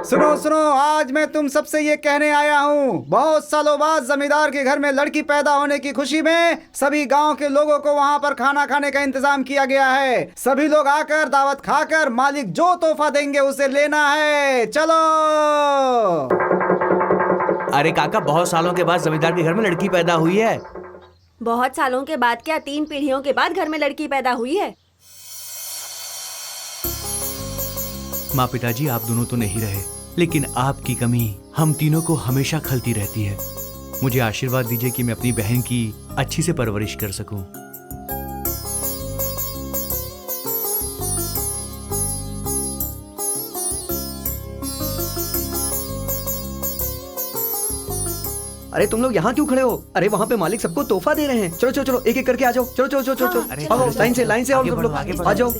सुनो सुनो, आज मैं तुम सबसे ये कहने आया हूँ, बहुत सालों बाद जमींदार के घर में लड़की पैदा होने की खुशी में सभी गांव के लोगों को वहाँ पर खाना खाने का इंतजाम किया गया है। सभी लोग आकर दावत खाकर मालिक जो तोहफा देंगे उसे लेना है। चलो। अरे काका, बहुत सालों के बाद जमींदार के घर में लड़की पैदा हुई है। बहुत सालों के बाद क्या, 3 पीढ़ियों के बाद घर में लड़की पैदा हुई है। माँ पिताजी, आप दोनों तो नहीं रहे, लेकिन आपकी कमी हम तीनों को हमेशा खलती रहती है। मुझे आशीर्वाद दीजिए कि मैं अपनी बहन की अच्छी से परवरिश कर सकूं। अरे तुम लोग यहाँ क्यों खड़े हो? अरे वहाँ पे मालिक सबको तोहफा दे रहे हैं। चलो चलो चलो, एक एक करके आ जाओ। चलो चलो चलो चलो, आओ लाइन से आओ सब लोग, आ जाओ।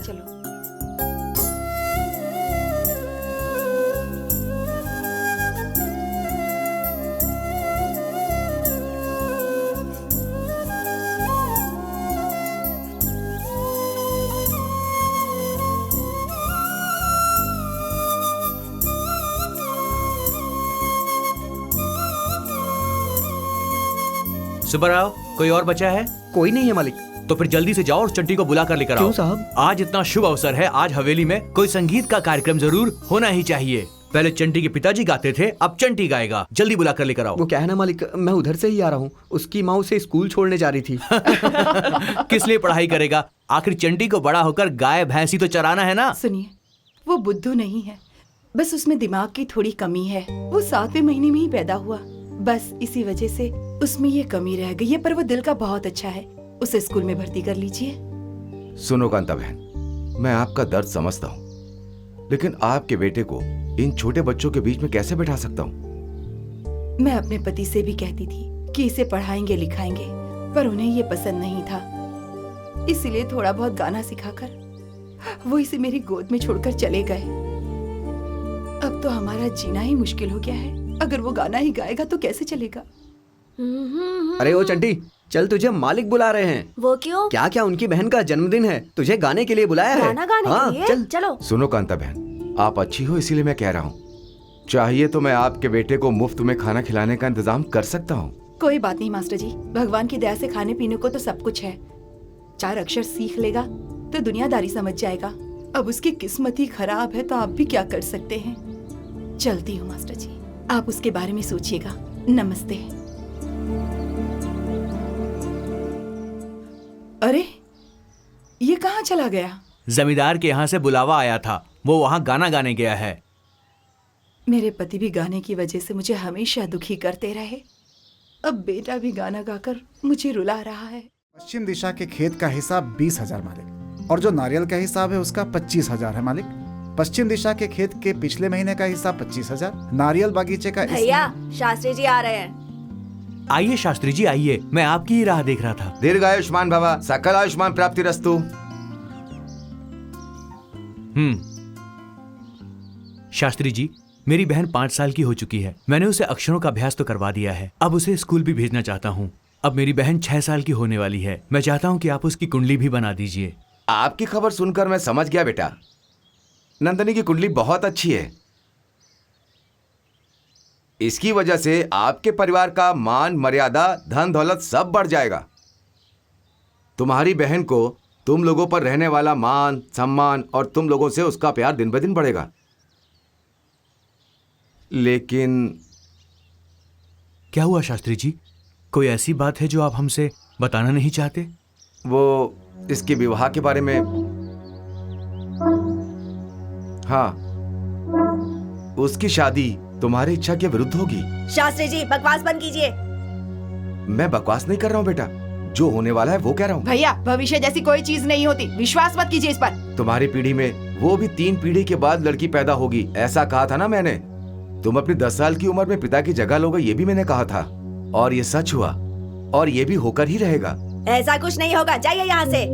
सुब्बाराव, कोई और बचा है? कोई नहीं है मालिक। तो फिर जल्दी से जाओ और चंटी को बुला कर लेकर आओ। क्यों साहब? आज इतना शुभ अवसर है, आज हवेली में कोई संगीत का कार्यक्रम जरूर होना ही चाहिए। पहले चंटी के पिताजी गाते थे, अब चंटी गाएगा। जल्दी बुला कर लेकर आओ। वो क्या है ना मालिक, मैं उधर से ही आ रहा हूँ। उसकी माँ उसे स्कूल छोड़ने जा रही थी। किस लिए पढ़ाई करेगा? आखिर चंटी को बड़ा होकर गाय भैंसी तो चराना है ना। सुनिए, वो बुद्धू नहीं है, बस उसमें दिमाग की थोड़ी कमी है। वो 7वें महीने में ही पैदा हुआ, बस इसी वजह से उसमें ये कमी रह गई है। पर वो दिल का बहुत अच्छा है, उसे स्कूल में भर्ती कर लीजिए। सुनो कांता बहन, मैं आपका दर्द समझता हूँ, लेकिन आपके बेटे को इन छोटे बच्चों के बीच में कैसे बैठा सकता हूँ? मैं अपने पति से भी कहती थी कि इसे पढ़ाएंगे लिखाएंगे, पर उन्हें ये पसंद नहीं था। इसीलिए थोड़ा बहुत गाना सिखाकर वो इसे मेरी गोद में छोड़कर चले गए। अब तो हमारा जीना ही मुश्किल हो गया है। अगर वो गाना ही गाएगा तो कैसे चलेगा? अरे ओ चंटी, चल, तुझे मालिक बुला रहे हैं। वो क्यों? क्या क्या, उनकी बहन का जन्मदिन है, तुझे गाने के लिए बुलाया है। गाना गाने हाँ, के लिए? चल। चलो। सुनो कांता बहन, आप अच्छी हो इसीलिए मैं कह रहा हूँ। चाहिए तो मैं आपके बेटे को मुफ्त में खाना खिलाने का इंतजाम कर सकता हूँ। कोई बात नहीं मास्टर जी, भगवान की दया से खाने पीने को तो सब कुछ है। 4 अक्षर सीख लेगा तो दुनियादारी समझ जाएगा। अब उसकी किस्मत ही खराब है तो आप भी क्या कर सकते हैं। चलती हूँ मास्टर जी, आप उसके बारे में सोचिएगा। नमस्ते। अरे ये कहाँ चला गया? जमींदार के यहाँ से बुलावा आया था, वो वहाँ गाना गाने गया है। मेरे पति भी गाने की वजह से मुझे हमेशा दुखी करते रहे, अब बेटा भी गाना गाकर मुझे रुला रहा है। पश्चिम दिशा के खेत का हिसाब 20,000 मालिक, और जो नारियल का हिसाब है उसका 25,000 है मालिक। पश्चिम दिशा के खेत के पिछले महीने का हिस्सा 25,000, नारियल बागीचे का। भैया, शास्त्री जी आ रहे हैं। आइए शास्त्री जी आइए, मैं आपकी ही राह देख रहा था। दीर्घायुष्मान भव, सकल आयुष्मान प्राप्तिरस्तु। शास्त्री जी, मेरी बहन 5 साल की हो चुकी है। मैंने उसे अक्षरों का अभ्यास तो करवा दिया है, अब उसे स्कूल भी भेजना चाहता हूँ। अब मेरी बहन 6 साल की होने वाली है। मैं चाहता हूँ कि आप उसकी कुंडली भी बना दीजिए। आपकी खबर सुनकर मैं समझ गया बेटा, नंदनी की कुंडली बहुत अच्छी है। इसकी वजह से आपके परिवार का मान मर्यादा धन दौलत सब बढ़ जाएगा। तुम्हारी बहन को तुम लोगों पर रहने वाला मान सम्मान और तुम लोगों से उसका प्यार दिन ब दिन बढ़ेगा। लेकिन क्या हुआ शास्त्री जी? कोई ऐसी बात है जो आप हमसे बताना नहीं चाहते? वो इसके विवाह के बारे में। हाँ, उसकी शादी तुम्हारी इच्छा के विरुद्ध होगी। शास्त्री जी, बकवास बंद कीजिए। मैं बकवास नहीं कर रहा हूँ बेटा, जो होने वाला है वो कह रहा हूँ। भैया, भविष्य जैसी कोई चीज नहीं होती, विश्वास मत कीजिए इस पर। तुम्हारी पीढ़ी में वो भी 3 पीढ़ी के बाद लड़की पैदा होगी, ऐसा कहा था ना मैंने। तुम अपनी 10 साल की उम्र में पिता की जगह लोगे, ये भी मैंने कहा था, और ये सच हुआ, और ये भी होकर ही रहेगा। ऐसा कुछ नहीं होगा, जाइए यहाँ से।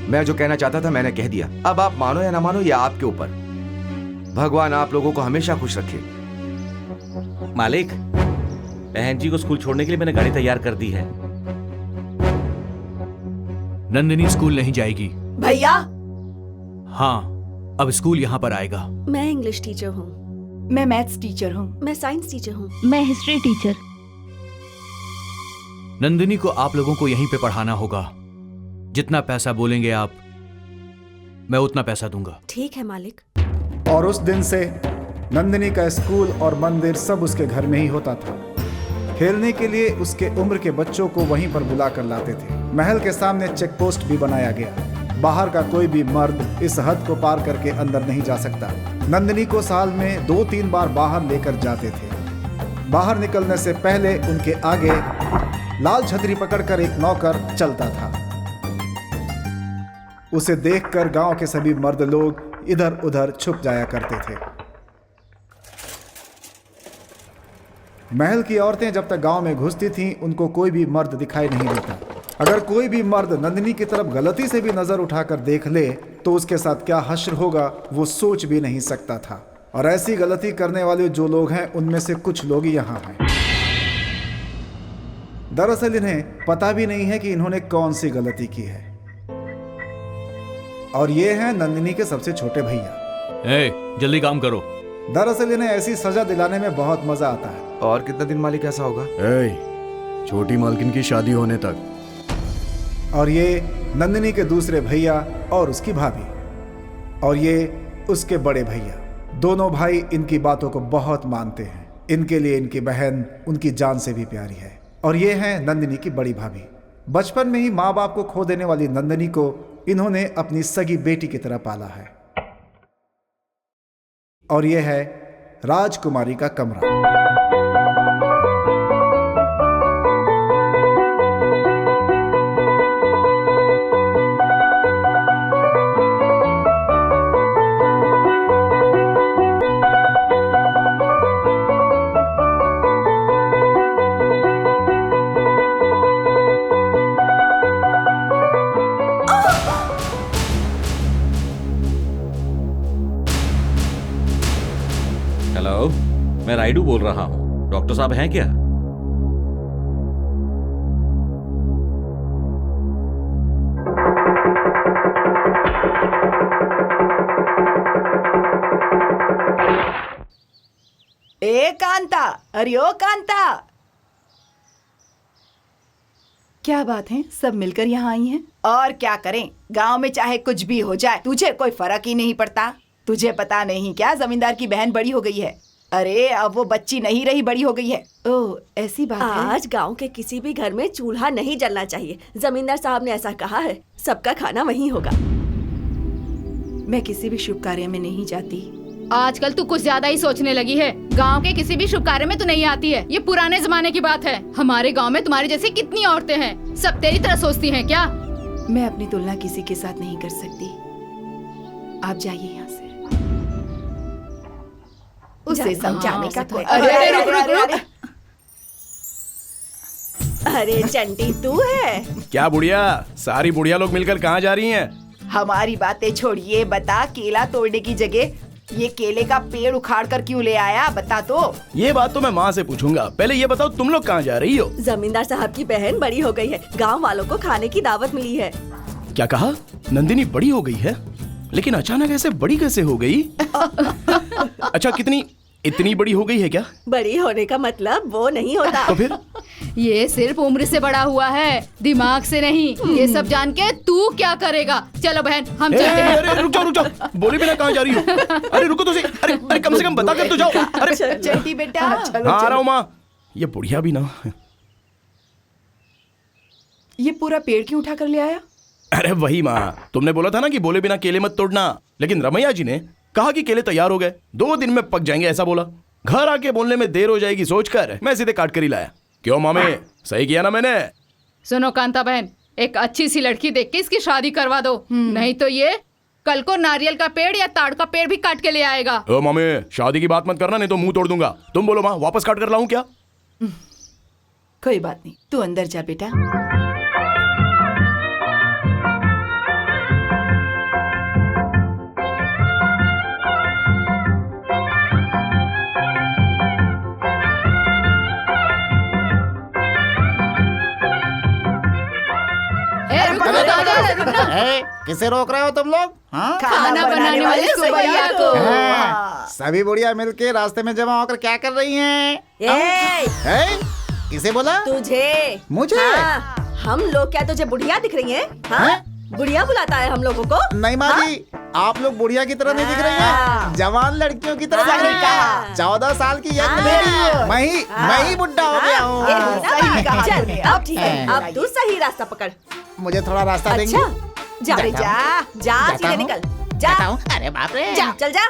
मैं जो कहना चाहता था मैंने कह दिया, अब आप मानो या ना मानो ये आपके ऊपर। भगवान आप लोगों को हमेशा खुश रखे। मालिक, बहन जी को स्कूल छोड़ने के लिए मैंने गाड़ी तैयार कर दी है। नंदिनी स्कूल नहीं जाएगी। भैया, हाँ, अब स्कूल यहाँ पर आएगा। मैं इंग्लिश टीचर हूँ। मैं मैथ्स टीचर हूँ। मैं साइंस टीचर हूँ। मैं हिस्ट्री टीचर। नंदिनी को आप लोगों को यहीं पे पढ़ाना होगा। जितना पैसा बोलेंगे आप, मैं उतना पैसा दूंगा। ठीक है मालिक। और उस दिन से नंदिनी का स्कूल और मंदिर सब उसके घर में ही होता था। खेलने के लिए उसके उम्र के बच्चों को वहीं पर बुला कर लाते थे। महल के सामने चेक पोस्ट भी बनाया गया। बाहर का कोई भी मर्द इस हद को पार करके अंदर नहीं जा सकता। नंदिनी को साल में 2-3 बार बाहर लेकर जाते थे। बाहर निकलने से पहले उनके आगे लाल छतरी पकड़कर एक नौकर चलता था। उसे देखकर गांव के सभी मर्द लोग इधर उधर छुप जाया करते थे। महल की औरतें जब तक गांव में घुसती थीं, उनको कोई भी मर्द दिखाई नहीं देता। अगर कोई भी मर्द नंदिनी की तरफ गलती से भी नजर उठाकर देख ले तो उसके साथ क्या हश्र होगा वो सोच भी नहीं सकता था। और ऐसी गलती करने वाले जो लोग हैं उनमें से कुछ लोग यहाँ हैं। दरअसल इन्हें पता भी नहीं है कि इन्होंने कौन सी गलती की है। और ये हैं नंदिनी के सबसे छोटे भैया। जल्दी काम करो। दरअसल इन्हें ऐसी सजा दिलाने में बहुत मजा आता है। और कितना दिन मालिक ऐसा होगा? छोटी मालकिन की शादी होने तक। और ये नंदिनी के दूसरे भैया और उसकी भाभी, और ये उसके बड़े भैया। दोनों भाई इनकी बातों को बहुत मानते हैं। इनके लिए इनकी बहन उनकी जान से भी प्यारी है। और ये है नंदिनी की बड़ी भाभी। बचपन में ही माँ बाप को खो देने वाली नंदिनी को इन्होंने अपनी सगी बेटी की तरह पाला है। और यह है राजकुमारी का कमरा। हेलो, मैं राइडू बोल रहा हूँ। डॉक्टर साहब हैं क्या? ए कांता, अरे ओ कांता, क्या बात है? सब मिलकर यहाँ आई हैं। और क्या करें, गांव में चाहे कुछ भी हो जाए तुझे कोई फर्क ही नहीं पड़ता। तुझे पता नहीं क्या, जमींदार की बहन बड़ी हो गई है। अरे अब वो बच्ची नहीं रही, बड़ी हो गई है। ओह, ऐसी बात है। आज गांव के किसी भी घर में चूल्हा नहीं जलना चाहिए। जमींदार साहब ने ऐसा कहा है। सबका खाना वहीं होगा। मैं किसी भी शुभ कार्य में नहीं जाती। आजकल तू कुछ ज्यादा ही सोचने लगी है। गांव के किसी भी शुभ कार्य में तू नहीं आती है। ये पुराने जमाने की बात है। हमारे गांव में तुम्हारी जैसी कितनी औरतें हैं, सब तेरी तरह सोचती हैं क्या? मैं अपनी तुलना किसी के साथ नहीं कर सकती। आप जाइए यहाँ से। उसे समझाने का कोई। अरे रुक। अरे चंटी तू है? क्या बुढ़िया, सारी बुढ़िया लोग मिलकर कहाँ जा रही हैं? हमारी बातें छोड़िए, बता केला तोड़ने की जगह ये केले का पेड़ उखाड़ कर क्यों ले आया, बता तो। ये बात तो मैं माँ से पूछूंगा। पहले ये बताओ तुम लोग कहाँ जा रही हो? जमींदार साहब की बहन बड़ी हो गई है। गांव वालों को खाने की दावत मिली है। क्या कहा? नंदिनी बड़ी हो गई है? लेकिन अचानक ऐसे बड़ी कैसे हो गई? अच्छा, इतनी बड़ी हो गई है क्या? बड़ी होने का मतलब वो नहीं होता। तो फिर? ये सिर्फ उम्र से बड़ा हुआ है, दिमाग से नहीं। ये सब जान के तू क्या करेगा? चलो बहन, हम चलते हैं। अरे रुक जाओ, बोले बिना कहाँ जा रही हो? अरे रुको तो सही। अरे कम से कम बता कर तो जाओ। अरे चंटी बेटा, हाँ, आ रहा हूँ माँ। ये बुढ़िया भी ना। ये पूरा पेड़ क्यों उठा कर ले आया? अरे वही माँ, तुमने बोला था ना कि बोले बिना केले मत तोड़ना। लेकिन रमैया जी ने कहा कि केले तैयार हो गए, 2 दिन में पक जाएंगे, ऐसा बोला। घर आके बोलने में देर हो जाएगी सोचकर मैं सीधे काट कर ही लाया। क्यों मामे, सही किया ना मैंने? सुनो कांता बहन, एक अच्छी सी लड़की देख के इसकी शादी करवा दो, नहीं तो ये कल को नारियल का पेड़ या ताड़ का पेड़ भी काट के ले आएगा। ओ मामे, शादी की बात मत करना, नहीं तो मुंह तोड़ दूंगा। तुम बोलो माँ, वापस काट कर लाऊं क्या? कोई बात नहीं, तू अंदर जा बेटा। किसे रोक रहे हो तुम लोग? हाँ? खाना बनाने वाले सुबैया को। हाँ, सभी बुढ़िया मिलके रास्ते में जमा होकर क्या कर रही हैं? ए, किसे बोला? तुझे। मुझे? हाँ, हम लोग क्या तुझे बुढ़िया दिख रही हैं? हाँ? हैं? बुढ़िया बुलाता है हम लोगों को? नहीं माँ जी, आप लोग बुढ़िया की तरह नहीं दिख रही हैं, जवान लड़कियों की तरह दिख रही हैं। 14 साल की यंग लेडी, मैं ही बुढ़ा हो गया हूँ। सही कहा। चल, अब ठीक है, अब तू सही रास्ता पकड़। मुझे थोड़ा रास्ता देंगे? अच्छा, जा रे जा, जा सीधे निकल, जा। अरे बाप रे, जा, चल जा।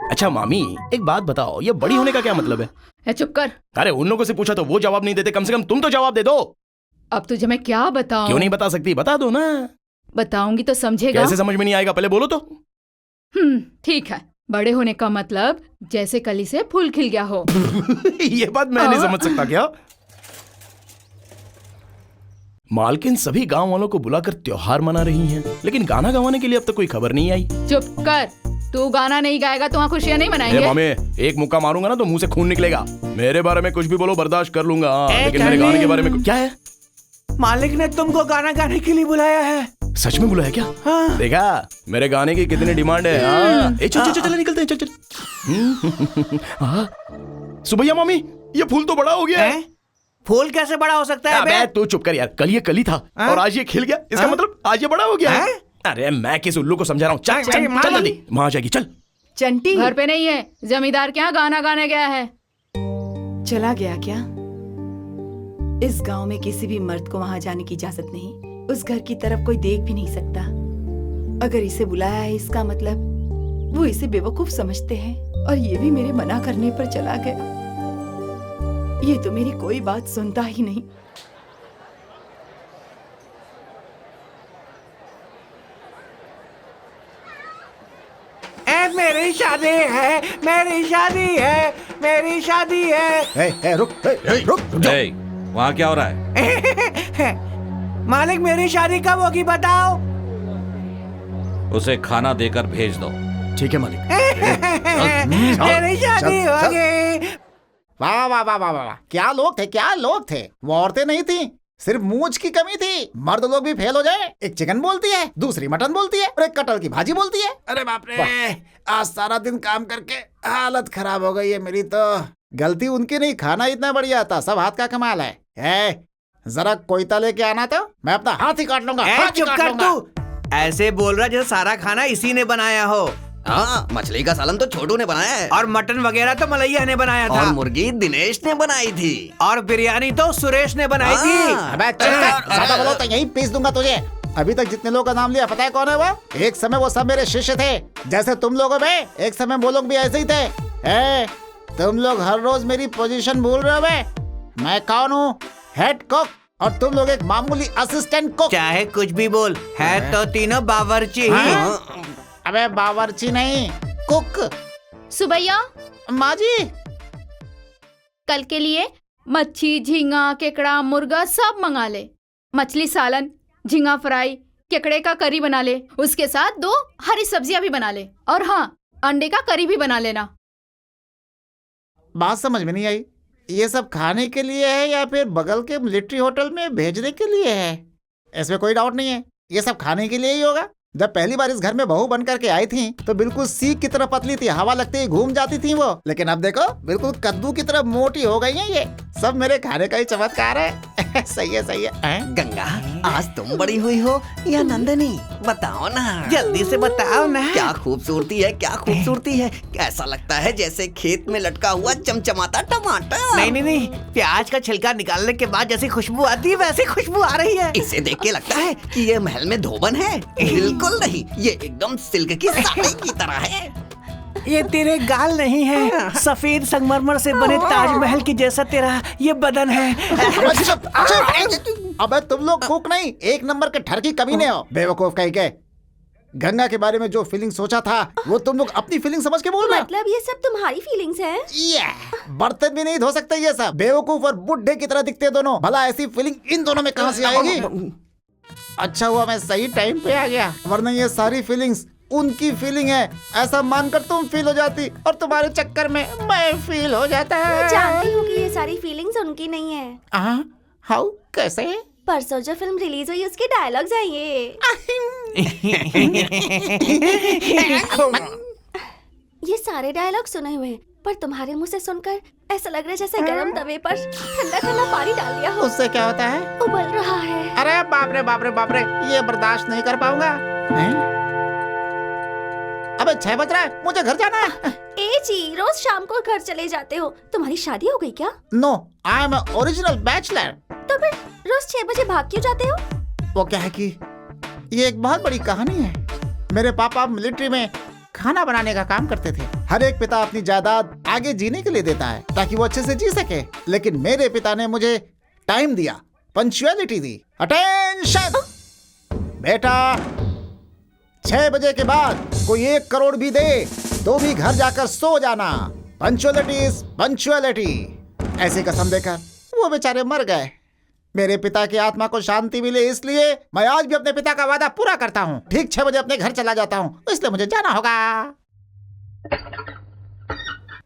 अच्छा मामी, एक बात बताओ, ये बड़ी होने का क्या मतलब है? ए, चुप कर। अरे उन लोगों से पूछा तो वो जवाब नहीं देते, कम से कम तुम तो जवाब दे दो। अब तुझे मैं क्या बताऊं? क्यों नहीं बता सकती? बता दो ना। बताऊंगी तो समझेगा। कैसे समझ में नहीं आएगा? पहले बोलो तो। ठीक है। बड़े होने का मतलब जैसे कली से फूल खिल गया हो। ये बात मैं नहीं समझ सकता क्या? मालकिन सभी गांव वालों को बुलाकर त्योहार मना रही हैं, लेकिन गाना गवाने के लिए अब तक कोई खबर नहीं आई। चुप कर। तू गाना नहीं गाएगा तो वहाँ खुशियाँ नहीं मनाएंगे। मामे, एक मुक्का मारूंगा ना तो मुंह से खून निकलेगा। मेरे बारे में कुछ भी बोलो, बर्दाश्त कर लूंगा, लेकिन मेरे गाने के बारे में क्या है? मालिक ने तुमको गाना गाने के लिए बुलाया है। सच में बुलाया क्या? हाँ। देखा मेरे गाने की कितनी डिमांड है। हाँ। चल चल चल निकलते हैं, चल चल। हाँ। सुबैया मामी, ये फूल तो बड़ा हो गया है। फूल कैसे बड़ा हो सकता है? अबे तू चुप कर यार, कल ये कली था और आज ये खिल गया, इसका मतलब आज ये बड़ा हो गया है। अरे मैं किस उल्लू को समझा रहा हूँ? चल चल चल जल्दी, वहां आ जाएगी। चल। चंटी घर पे नहीं है, जमींदार के यहाँ गाना गाने गया है। चला गया क्या? इस गांव में किसी भी मर्द को वहां जाने की इजाजत नहीं। उस घर की तरफ कोई देख भी नहीं सकता। अगर इसे बुलाया है, इसका मतलब वो इसे बेवकूफ समझते हैं, और ये भी मेरे मना करने पर चला गया। ये तो मेरी कोई बात सुनता ही नहीं। मेरी शादी है, मेरी शादी है, मेरी शादी है। रुक, रुक। वहाँ क्या हो रहा है? मालिक मेरी शादी कब होगी बताओ? उसे खाना देकर भेज दो। ठीक है मालिक। मेरी शादी होगी। वाह वाह वाह वाह वाह, क्या लोग थे, क्या लोग थे। वो औरतें नहीं थी, सिर्फ मूंछ की कमी थी। मर्द लोग भी फेल हो जाए। एक चिकन बोलती है, दूसरी मटन बोलती है, और एक कटहल की भाजी बोलती है। अरे बाप रे, आज सारा दिन काम करके हालत खराब हो गई है मेरी तो। गलती उनकी नहीं, खाना इतना बढ़िया था, सब हाथ का कमाल है। जरा कोयता लेके आना तो मैं अपना हाथ ही काट लूंगा। चुप कर तू। ऐसे बोल रहा जैसे सारा खाना इसी ने बनाया हो। हाँ, मछली का सालन तो छोटू ने बनाया है, और मटन वगैरह तो मलैया ने बनाया था, और मुर्गी दिनेश ने बनाई थी, और बिरयानी तो सुरेश ने बनाई थी। अबे चुप कर, ज्यादा बोलो तो यहीं पीस दूंगा तुझे। अभी तक जितने लोगों का नाम लिया, पता है कौन है वो? एक समय वो सब मेरे शिष्य थे, जैसे तुम लोगों में एक समय वो लोग भी ऐसे ही थे। तुम लोग हर रोज मेरी पोजीशन भूल रहे हो बे। मैं कौन हूँ? हेड कुक, और तुम लोग एक मामूली असिस्टेंट कुक। चाहे कुछ भी बोल, है तो तीनों बावर्ची ही। अबे बावर्ची नहीं, कुक। सुबैया माँ जी, कल के लिए मच्छी, झींगा, केकड़ा, मुर्गा सब मंगा ले। मछली सालन, झींगा फ्राई, केकड़े का करी बना ले। उसके साथ 2 हरी सब्जियां भी बना ले, और हाँ, अंडे का करी भी बना लेना। बात समझ में नहीं आई। ये सब खाने के लिए है या फिर बगल के मिलिट्री होटल में भेजने के लिए है? इसमें कोई डाउट नहीं है, ये सब खाने के लिए ही होगा। जब पहली बार इस घर में बहू बन करके आई थी तो बिल्कुल सीख की तरह पतली थी, हवा लगते ही घूम जाती थी वो। लेकिन अब देखो, बिल्कुल कद्दू की तरह मोटी हो गई है। ये सब मेरे खाने का ही चमत्कार है। सही है सही है। गंगा, आज तुम बड़ी हुई हो या नंदनी? बताओ ना, जल्दी से बताओ ना। क्या खूबसूरती है, क्या खूबसूरती है। ऐसा लगता है जैसे खेत में लटका हुआ चमचमाता टमाटर। नहीं नहीं नहीं, प्याज का छिलका निकालने के बाद जैसी खुशबू आती है वैसी खुशबू आ रही है। इसे देख के लगता है कि ये महल में धोबन है। बिल्कुल नहीं, ये एकदम सिल्क की साड़ी की तरह है। ये तेरे गाल नहीं है, सफेद संगमरमर से बने ताजमहल के जैसा तेरा ये बदन है। अबे तुम लोग कुक नहीं, एक नंबर के ठरकी कमीने हो, बेवकूफ कहीं के। गंगा के बारे में जो फीलिंग सोचा था वो तुम लोग अपनी फीलिंग समझ के बोल रहे हो। मतलब ये सब तुम्हारी फीलिंग्स हैं? बर्तन भी नहीं धो सकते ये सब। बेवकूफ और बुढ़े की तरह दिखते दोनों। भला ऐसी फीलिंग इन दोनों में कहां से आएगी? अच्छा हुआ मैं सही टाइम पे आ गया, वरना ये सारी फीलिंग्स उनकी फीलिंग है ऐसा मानकर तुम फील हो जाती और तुम्हारे चक्कर में मैं फील हो जाता है। मैं जानती हूँ कि ये सारी फीलिंग्स उनकी नहीं है। हाउ? कैसे? परसों जो फिल्म रिलीज हुई उसके डायलॉग्स हैं ये। ये सारे डायलॉग सुने हुए हैं, पर तुम्हारे मुंह से सुनकर ऐसा लग रहा है जैसे गरम तवे पर ठंडा ठंडा पानी डाल दिया हो। उससे क्या होता है? उबल रहा है। अरे बाप रे बाप रे बाप रे, ये बर्दाश्त नहीं कर पाऊंगा। अबे 6 बज रहा है, मुझे घर जाना है। ए जी, रोज शाम को घर चले जाते हो। तुम्हारी शादी हो गई क्या? No, I am original bachelor. तो फिर रोज 6 बजे भाग क्यों जाते हो? वो क्या है कि ये एक बहुत बड़ी कहानी है। मेरे पापा मिलिट्री में खाना बनाने का काम करते थे। हर एक पिता अपनी जायदाद आगे जीने के लिए देता है ताकि वो अच्छे से जी सके, लेकिन मेरे पिता ने मुझे टाइम दिया, पंक्चुअलिटी दी। अटेंशन बेटा, 6 बजे के बाद कोई 1 करोड़ भी दे तो भी घर जाकर सो जाना। Punctuality is punctuality. ऐसी कसम देकर वो बेचारे मर गए। मेरे पिता की आत्मा को शांति मिले इसलिए मैं आज भी अपने पिता का वादा पूरा करता हूँ। ठीक 6 बजे अपने घर चला जाता हूँ, इसलिए मुझे जाना होगा।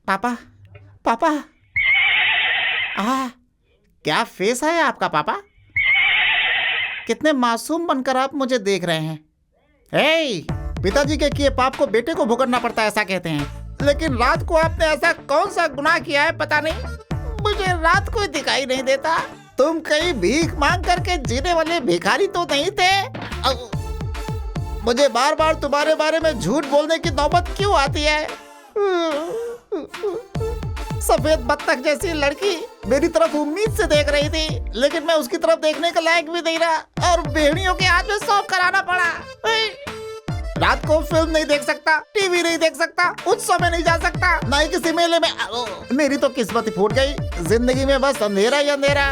पापा, पापा, क्या फेस है आपका पापा? कितने मासूम बनकर आप मुझे देख रहे हैं। पिताजी के किए पाप को बेटे को भुगतना पड़ता है ऐसा कहते हैं, लेकिन रात को आपने ऐसा कौन सा गुनाह किया है पता नहीं, मुझे रात को दिखाई नहीं देता। तुम कहीं भीख मांग करके जीने वाले भिखारी तो नहीं थे? मुझे बार बार तुम्हारे बारे में झूठ बोलने की नौबत क्यों आती है? सफेद बत्तख जैसी लड़की मेरी तरफ उम्मीद से देख रही थी, लेकिन मैं उसकी तरफ देखने के लायक भी नहीं रहा और भेड़ियों के हाथ में सौंप कराना पड़ा। रात को फिल्म नहीं देख सकता, टीवी नहीं देख सकता, उत्सव में नहीं जा सकता, ना ही किसी मेले में। मेरी तो किस्मत ही फूट गई। जिंदगी में बस अंधेरा ही अंधेरा।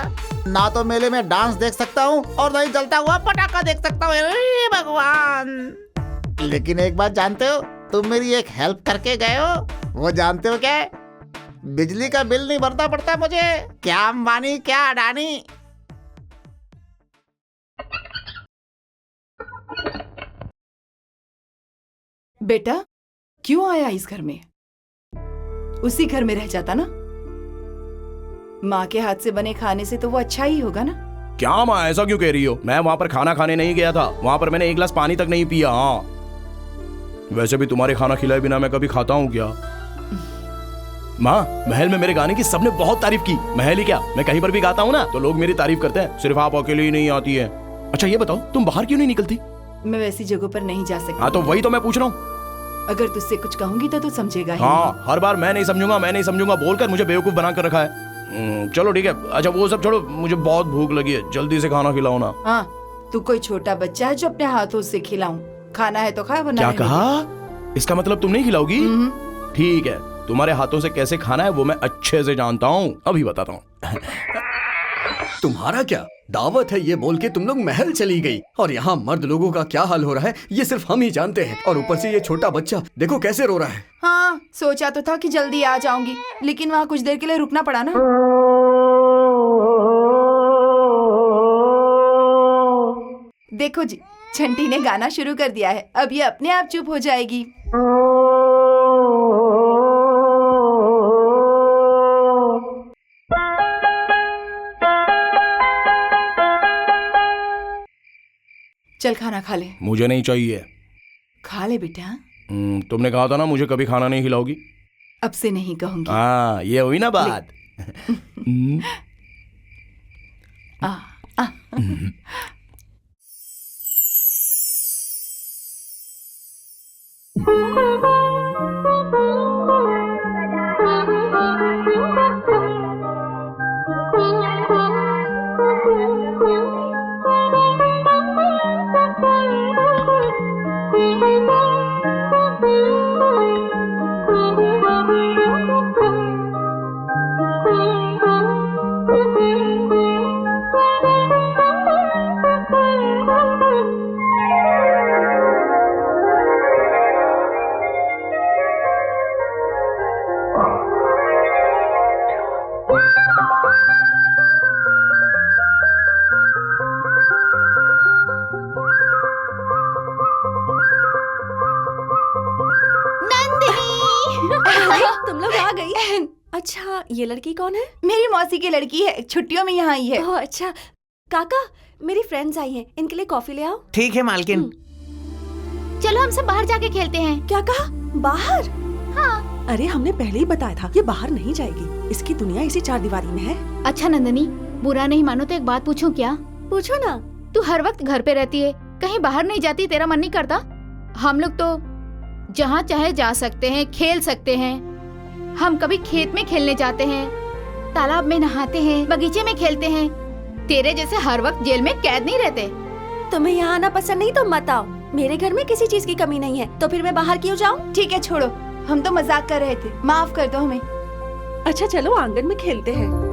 ना तो मेले में डांस देख सकता हूँ और ना ही जलता हुआ पटाखा देख सकता हूँ। भगवान! लेकिन एक बात जानते हो, तुम मेरी एक हेल्प करके गए हो। वो जानते हो क्या? बिजली का बिल नहीं भरना पड़ता मुझे। क्या अंबानी, क्या अडानी। बेटा, क्यों आया इस घर में? उसी घर में रह जाता ना। माँ के हाथ से बने खाने से तो वो अच्छा ही होगा ना। क्या माँ, ऐसा क्यों कह रही हो? मैं वहाँ पर खाना खाने नहीं गया था, वहाँ पर मैंने 1 गिलास पानी तक नहीं पिया। हाँ, वैसे भी तुम्हारे खाना खिलाए बिना मैं कभी खाता हूँ क्या? माँ, महल में मेरे गाने की सबने बहुत तारीफ की। महल ही क्या, मैं कहीं पर भी गाता हूँ ना तो लोग मेरी तारीफ करते हैं। सिर्फ आप अकेले ही नहीं आती है। अच्छा ये बताओ, तुम बाहर क्यों नहीं निकलती? मैं वैसी जगहों पर नहीं जा सकती। हाँ तो वही तो मैं पूछ रहा हूँ। अगर तुझसे कुछ कहूंगी तो तू समझेगा ही हाँ, नहीं। हर बार मैं नहीं समझूंगा बोलकर मुझे बेवकूफ बना कर रखा है। चलो ठीक है। अच्छा वो सब छोड़ो, मुझे बहुत भूख लगी है, जल्दी से खाना खिलाओ ना। हाँ, तू कोई छोटा बच्चा है जो अपने हाथों से खिलाऊं? खाना है तो खा, वरना क्या रहने दे। कहा? इसका मतलब तुम नहीं खिलाओगी? ठीक है, तुम्हारे हाथों से कैसे खाना है वो मैं अच्छे से जानता हूँ, अभी बताता हूँ। तुम्हारा क्या दावत है ये बोल के तुम लोग महल चली गई, और यहाँ मर्द लोगों का क्या हाल हो रहा है ये सिर्फ हम ही जानते हैं। और ऊपर से ये छोटा बच्चा देखो कैसे रो रहा है। हाँ, सोचा तो था कि जल्दी आ जाऊंगी, लेकिन वहाँ कुछ देर के लिए रुकना पड़ा ना। देखो जी, छंटी ने गाना शुरू कर दिया है, अब ये अपने आप चुप हो जाएगी। चल खाना खा ले। मुझे नहीं चाहिए। खा ले बेटा। तुमने कहा था ना मुझे कभी खाना नहीं खिलाओगी। अब से नहीं कहूंगी। हाँ, ये हुई ना बात। आ, आ, तुम लोग आ गई। अच्छा, ये लड़की कौन है? मेरी मौसी की लड़की है, छुट्टियों में यहाँ आई है। ओह अच्छा, काका मेरी फ्रेंड्स आई हैं, इनके लिए कॉफी ले आओ। ठीक है मालकिन। चलो हम सब बाहर जाके खेलते हैं। क्या कहा? बाहर? हाँ। अरे हमने पहले ही बताया था, ये बाहर नहीं जाएगी। इसकी दुनिया इसी चारदीवारी में है। अच्छा नंदनी, बुरा नहीं मानो तो एक बात पूछूं क्या? पूछो ना। तू हर वक्त घर पे रहती है, कहीं बाहर नहीं जाती, तेरा मन नहीं करता? हम लोग तो जहाँ चाहे जा सकते हैं, खेल सकते हैं। हम कभी खेत में खेलने जाते हैं, तालाब में नहाते हैं, बगीचे में खेलते हैं। तेरे जैसे हर वक्त जेल में कैद नहीं रहते। तुम्हें यहाँ आना पसंद नहीं तो मत आओ। मेरे घर में किसी चीज की कमी नहीं है, तो फिर मैं बाहर क्यों जाऊँ? ठीक है छोड़ो, हम तो मजाक कर रहे थे, माफ कर दो हमें। अच्छा चलो आंगन में खेलते हैं।